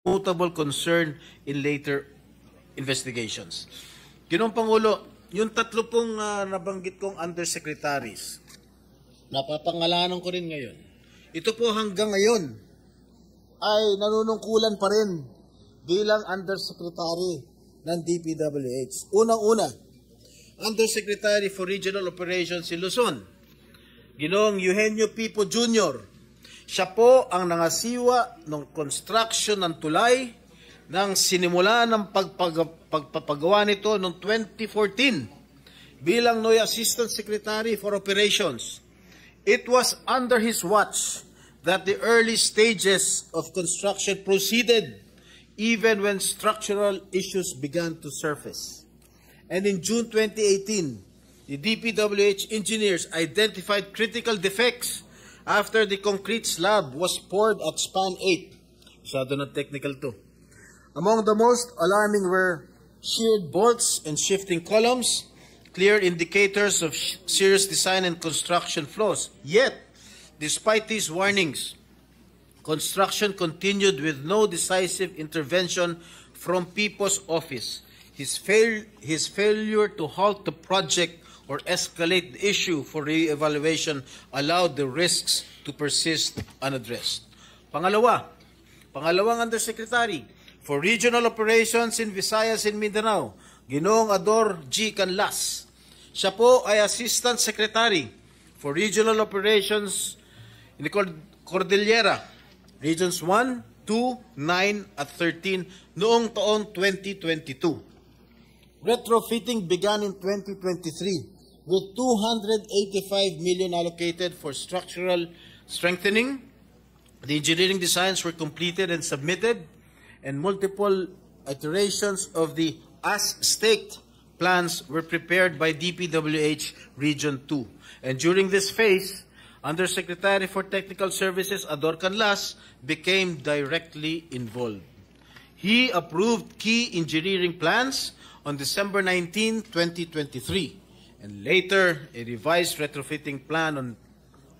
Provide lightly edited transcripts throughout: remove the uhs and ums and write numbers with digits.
notable concern in later investigations. Ginoong Pangulo, yung tatlo pong nabanggit kong undersecretaries, napapangalanan ko rin ngayon. Ito po hanggang ngayon ay nanunungkulan pa rin bilang undersecretary ng DPWH. Unang-una, Undersecretary for Regional Operations si Luzon, Ginoong Eugenio Pipo Jr. Siya po ang nangasiwa ng construction ng tulay nang sinimula ng pagpapagawa nito noong 2014 bilang NOI Assistant Secretary for Operations. It was under his watch that the early stages of construction proceeded even when structural issues began to surface. And in June 2018, the DPWH engineers identified critical defects after the concrete slab was poured at span 8. Masyado na technical to. Among the most alarming were sheared bolts and shifting columns, clear indicators of serious design and construction flaws. Yet, despite these warnings, construction continued with no decisive intervention from Pipo's office. His failure to halt the project or escalate the issue for re-evaluation allowed the risks to persist unaddressed. Pangalawang Undersecretary for Regional Operations in Visayas and Mindanao, Ginoong Ador G. Canlas. Siya po ay Assistant Secretary for Regional Operations in the Cordillera, Regions 1, 2, 9 at 13 noong taong 2022. Retrofitting began in 2023 with 285 million allocated for structural strengthening. The engineering designs were completed and submitted, and multiple iterations of the as-staked plans were prepared by DPWH Region 2. And during this phase, Undersecretary for Technical Services Ador Canlas became directly involved. He approved key engineering plans on December 19, 2023, and later a revised retrofitting plan on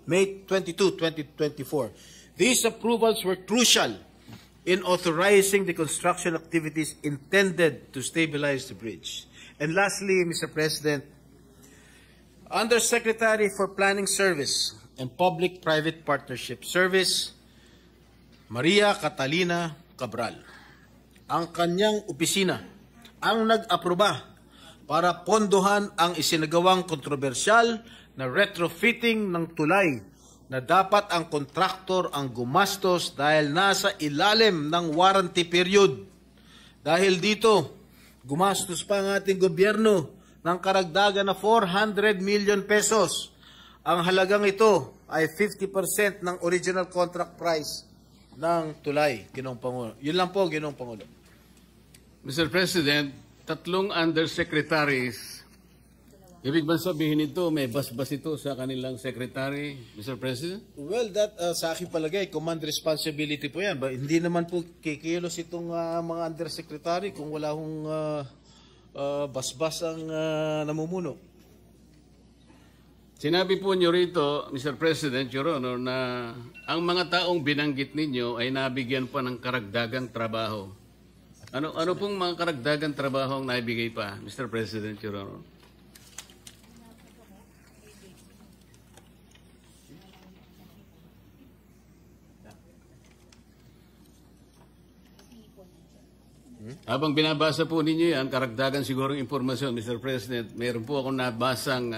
May 22, 2024. These approvals were crucial in authorizing the construction activities intended to stabilize the bridge. And lastly, Mr. President, Undersecretary for Planning Service and Public-Private Partnership Service, Maria Catalina Cabral. Ang kanyang opisina ang nag-aproba para pondohan ang isinagawang kontrobersyal na retrofitting ng tulay na dapat ang kontraktor ang gumastos dahil nasa ilalim ng warranty period. Dahil dito, gumastos pa ang ating gobyerno ng karagdagan na 400 million pesos. Ang halagang ito ay 50% ng original contract price ng tulay, Ginoong Pangulo. Yun lang po, Ginoong Pangulo. Mr. President, tatlong undersecretaries, ibig ba sabihin ito, may basbas ito sa kanilang secretary, Mr. President? Well, that sa aking palagay, command responsibility po yan. Hindi naman po kikilos itong mga undersecretary kung wala hong basbas ang namumuno. Sinabi po nyo rito, Mr. President, Your Honor, na ang mga taong binanggit ninyo ay nabigyan pa ng karagdagang trabaho. Ano pong mga karagdagang trabaho ang naibigay pa, Mr. President, Your Honor? Habang binabasa po ninyo yan, karagdagan siguro impormasyon, Mr. President, mayroon po akong nabasang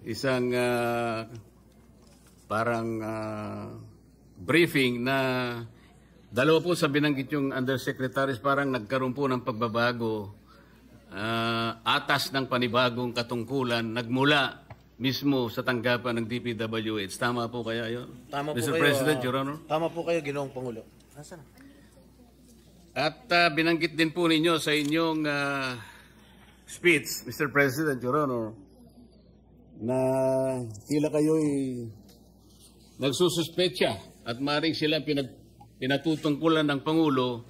isang parang briefing na dalawa po sa binanggit yung undersecretaries parang nagkaroon po ng pagbabago, atas ng panibagong katungkulan, nagmula mismo sa tanggapan ng DPWH. Tama po kaya yun? Tama po Mr. kayo, President, Your Honor? Tama po kayo, Ginoong Pangulo. Nasaan? At binanggit din po ninyo sa inyong speech, Mr. President, Your Honor, na tila kayo'y nagsususpetsa at maring sila pinatutungkulan ng Pangulo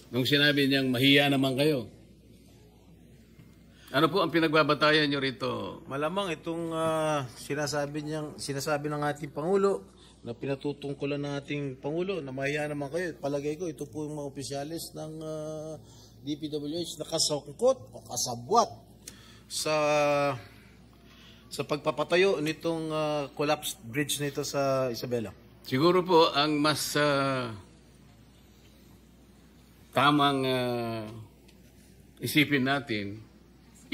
nung sinabi niyang mahiya naman kayo. Ano po ang pinagbabatayan niyo rito? Malamang itong sinasabi ng ating Pangulo na pinatutungkulan ng ating Pangulo, na mahiya naman kayo. Palagay ko, ito po yung mga opisyalis ng DPWH na kasangkot o kasabwat sa pagpapatayo nitong collapsed bridge nito sa Isabela. Siguro po ang mas tamang isipin natin,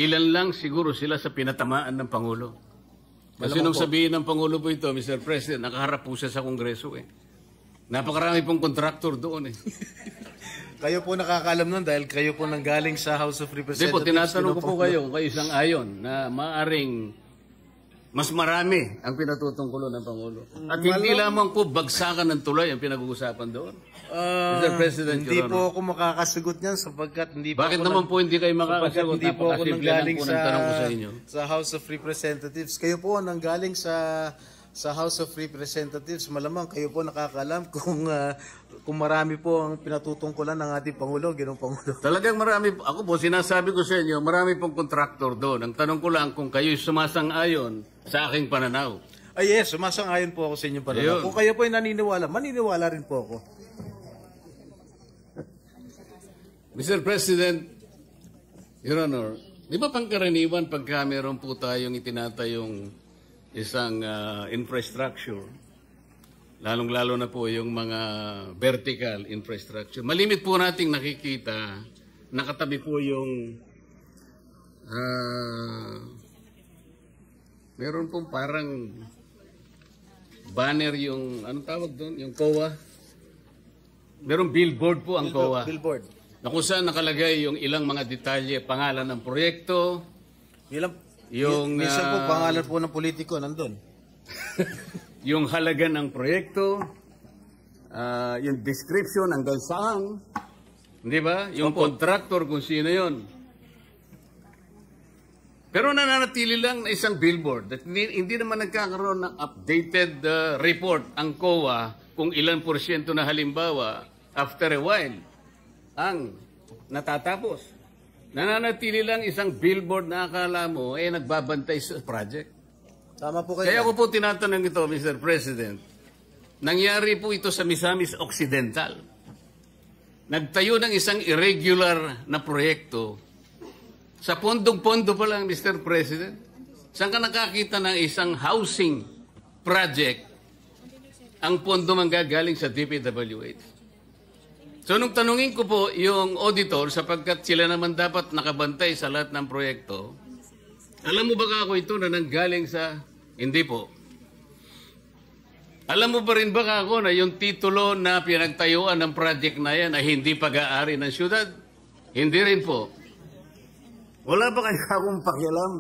ilan lang siguro sila sa pinatamaan ng Pangulo. Kasi nung sabihin ng Pangulo po ito, Mr. President, nakaharap po siya sa Kongreso eh. Napakarami pong kontraktor doon eh. Kayo po nakakaalam nun dahil kayo po nanggaling sa House of Representatives. Hindi po, tinatanong ko po kayo kung kayo isang ayon na maaring mas marami ang pinatutungkulo ng Pangulo. At hindi lamang po bagsakan ng tulay ang pinag-uusapan doon. Mr. President, hindi po ako makakasagot niyan sapagkat hindi po Bakit naman po hindi kayo makakasagot? hindi po ako nanggaling po ng tanong ko sa inyo. sa House of Representatives. Kayo po nanggaling sa House of Representatives. Malamang kayo po nakakaalam kung marami po ang pinatutungkulan ng ating Pangulo, Ginoong Pangulo. Talagang marami. Ako po, sinasabi ko sa inyo, marami pong kontraktor doon. Ang tanong ko lang kung kayo'y sumasang-ayon sa aking pananaw. Ay yes, sumasang-ayon po ako sa inyong pananaw. Kung kayo po ay naniniwala, maniniwala rin po ako. Mr. President, Your Honor, di ba pangkaraniwan pagka meron po tayong itinatayong isang infrastructure, lalong-lalo na po yung mga vertical infrastructure, malimit po nating nakikita, nakatabi po yung meron pong parang banner yung, anong tawag doon? Yung COA. Merong billboard po ang COA. Billboard. Na kung saan nakalagay yung ilang mga detalye, pangalan ng proyekto, Minsan po pangalan po ng politiko nandun. yung halaga ng proyekto, yung description hanggang saan, di ba? Yung contractor kung sino yon. Pero nananatili lang na isang billboard. At hindi naman nagkakaroon ng updated report ang COA kung ilan porsyento na halimbawa after a while ang natatapos. Nananatili lang isang billboard na akala mo nagbabantay sa project. Tama po kayo. Kaya ko po tinatanong ito, Mr. President. Nangyari po ito sa Misamis Occidental. Nagtayo ng isang irregular na proyekto. Sa pondong-pondo pa lang, Mr. President. Saan ka nakakita ng isang housing project ang pondo manggagaling sa DPWH? So, nung tanungin ko po yung auditor, sapagkat sila naman dapat nakabantay sa lahat ng proyekto, alam mo ba ako ito na nanggaling sa... Hindi po. Alam mo ba rin ba ako na yung titulo na pinagtayuan ng project na yan ay hindi pag-aari ng syudad? Hindi rin po. Wala ba kayo akong pakialam?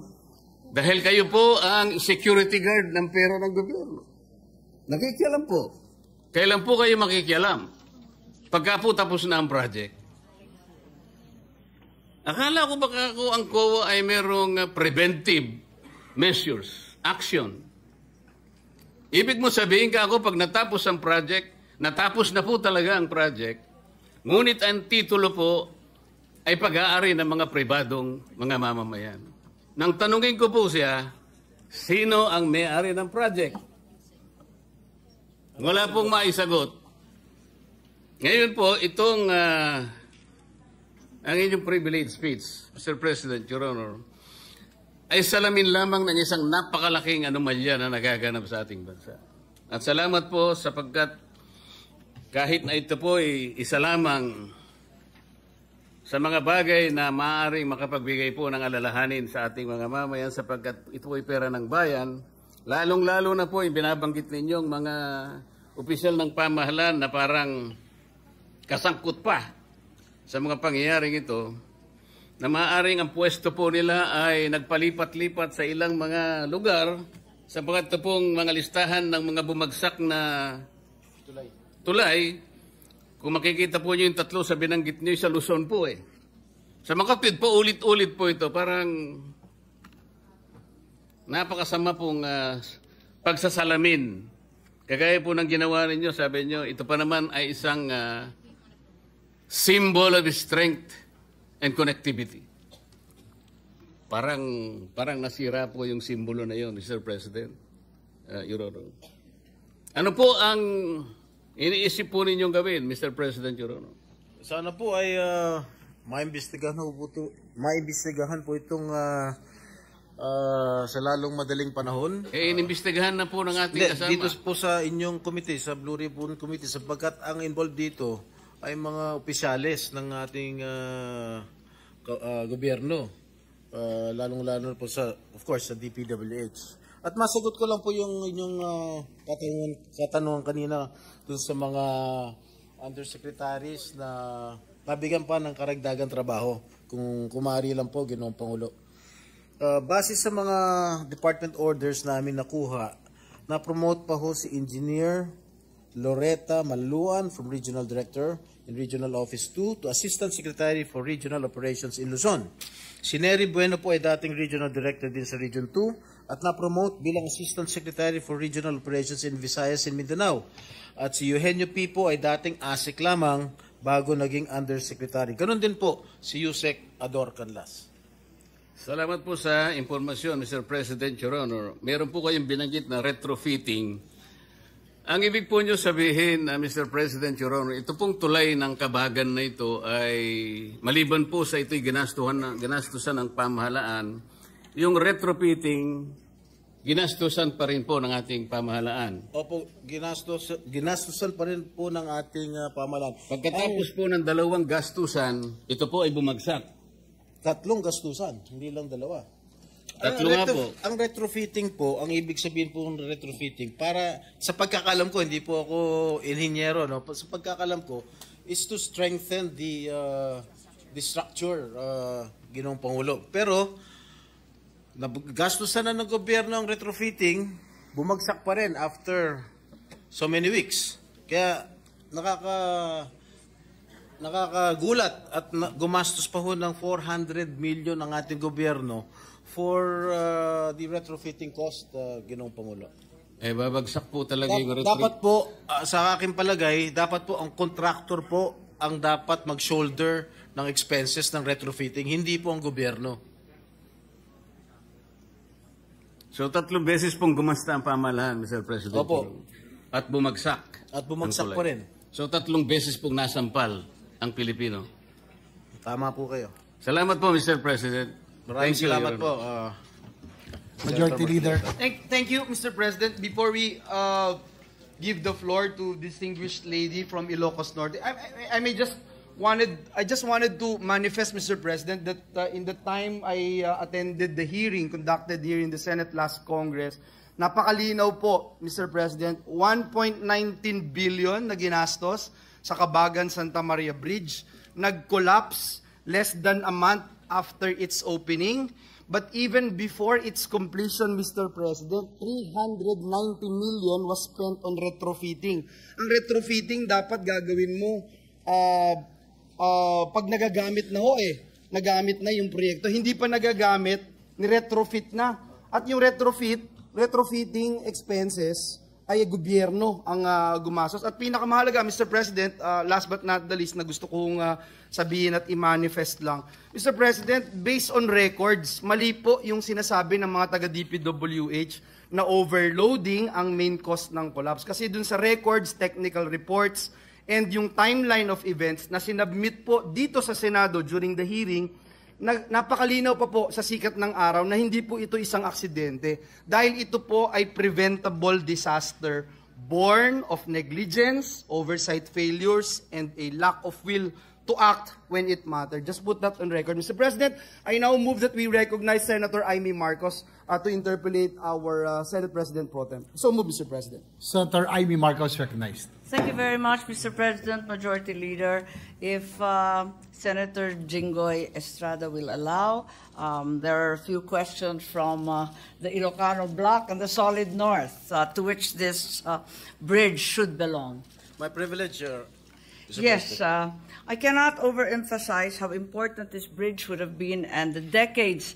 Dahil kayo po ang security guard ng pera ng gobyerno. Nakikialam po. Kailan po kayo makikialam? Pagka po tapos na ang project. Akala ko baka ako ang COA ay merong preventive measures, action. Ibig mo sabihin ka ako pag natapos ang project, natapos na po talaga ang project, ngunit ang titulo po ay pag-aari ng mga pribadong mga mamamayan. Nang tanungin ko po siya, sino ang may-ari ng project? Wala pong maisagot. Ngayon po, itong ang inyong privilege speech, Mr. President, Your Honor, ay salamin lamang ng isang napakalaking anomalya na nagaganap sa ating bansa. At salamat po sapagkat kahit na ito po ay isa lamang sa mga bagay na maaaring makapagbigay po ng alalahanin sa ating mga mamayan sapagkat ito ay pera ng bayan, lalong-lalo na po yung binabanggit ninyong mga opisyal ng pamahalaan na parang kasangkot pa sa mga pangyayaring ito na maaaring ang pwesto po nila ay nagpalipat-lipat sa ilang mga lugar sapagkat ito pong mga listahan ng mga bumagsak na tulay. Kung makikita po nyo yung tatlo sa binanggit nyo sa Luzon po eh. Sa Makapid po, ulit-ulit po ito. Parang napakasama pong pagsasalamin. Kagaya po ng ginawa ninyo, sabi nyo, ito pa naman ay isang symbol of strength and connectivity. Parang nasira po yung simbolo na yun, Mr. President, Your Honor. Ano po ang iniisip po ninyong gawin, Mr. President, Your Honor? Sana po ay maimbestigahan po itong sa lalong madaling panahon. Inimbestigahan na po ng ating Hindi, kasama. dito po sa inyong committee, sa Blue Ribbon Committee, sapagkat ang involved dito ay mga opisyales ng ating gobyerno. Lalong-lalo po sa, of course, sa DPWH. At masagot ko lang po yung inyong katanungan kanina dun sa mga undersecretaries na nabigyan pa ng karagdagang trabaho. Kung kumari lang po, Ginoong Pangulo. Base sa mga department orders namin nakuha, na-promote pa ho si Engineer Loretta Maluan from Regional Director in Regional Office 2 to Assistant Secretary for Regional Operations in Luzon. Si Nery Bueno po ay dating Regional Director din sa Region 2 at na-promote bilang Assistant Secretary for Regional Operations in Visayas and Mindanao. At si Eugenio Pipo ay dating ASIC lamang bago naging Undersecretary. Ganon din po si Yusek Ador Canlas. Salamat po sa impormasyon, Mr. President, Your Honor. Meron po kayong binanggit na retrofitting. Ang ibig po nyo sabihin, Mr. President, Your Honor, ito pong tulay ng Kabagan na ito ay maliban po sa ito'y ginastusan ng pamahalaan, yung retrofitting, ginastusan pa rin po ng ating pamahalaan. Opo, ginastusan pa rin po ng ating pamahalaan. Pagkatapos po ng dalawang gastusan, ito po ay bumagsak. 3 gastusan, hindi lang 2. Tatlo nga po. Ang retrofitting po, ang ibig sabihin po ng retrofitting, para sa pagkakalam ko, hindi po ako inhinyero, no? Sa pagkakalam ko, is to strengthen the structure, Ginoong Pangulo. Pero, gastusan na ng gobyerno ang retrofitting, bumagsak pa rin after so many weeks. Kaya, nakakagulat at gumastos pa ho ng 400 million ang ating gobyerno for the retrofitting cost, Ginoong Pangulo. Babagsak po talaga yung retrofitting. Dapat po, sa aking palagay, dapat po ang contractor po ang dapat mag-shoulder ng expenses ng retrofitting, hindi po ang gobyerno. So 3 beses pong gumasta ang pamahalaan, Mr. President. Opo. At bumagsak. At bumagsak pa rin. So 3 beses pong nasampal ang Pilipino. Tama po kayo. Salamat po, Mr. President. Maraming salamat po. Majority Leader. Thank you, Mr. President. Before we give the floor to distinguished lady from Ilocos Norte, I just wanted to manifest, Mr. President, that in the time I attended the hearing conducted here in the Senate last Congress, napakalinaw po, Mr. President, 1.19 billion na ginastos sa Kabagan Santa Maria Bridge, nag-collapse less than a month after its opening. But even before its completion, Mr. President, 390 million was spent on retrofitting. Ang retrofitting dapat gagawin mo pag nagagamit na nagamit na yung proyekto. Hindi pa nagagamit, ni-retrofit na. At yung retrofitting expenses ay gobyerno ang gumastos. At pinakamahalaga, Mr. President, last but not the least na gusto kong sabihin at i-manifest lang. Mr. President, based on records, mali po yung sinasabi ng mga taga-DPWH na overloading ang main cost ng collapse. Kasi dun sa records, technical reports, and yung timeline of events na sinabmit po dito sa Senado during the hearing, napakalinaw pa po sa sikat ng araw na hindi po ito isang aksidente dahil ito po ay preventable disaster born of negligence, oversight failures, and a lack of will to act when it mattered. Just put that on record. Mr. President, I now move that we recognize Senator Amy Marcos to interpolate our Senate President Pro Tem. So move, Mr. President. Senator Amy Marcos recognized. Thank you very much, Mr. President, Majority Leader. If Senator Jinggoy Estrada will allow, there are a few questions from the Ilocano Bloc and the Solid North, to which this bridge should belong. My privilege, Mr. Yes, President. I cannot overemphasize how important this bridge would have been and the decades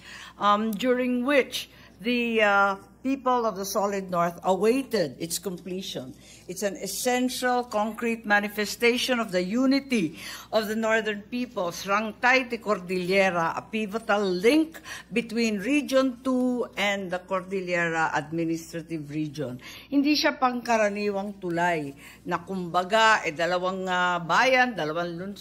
during which the people of the Solid North awaited its completion. It's an essential, concrete manifestation of the unity of the Northern peoples, Rangtay to Cordillera, a pivotal link between Region 2 and the Cordillera Administrative Region. Hindi siya pangkaraniwang tulay na kumbaga dalawang bayan, dalawang lungsod,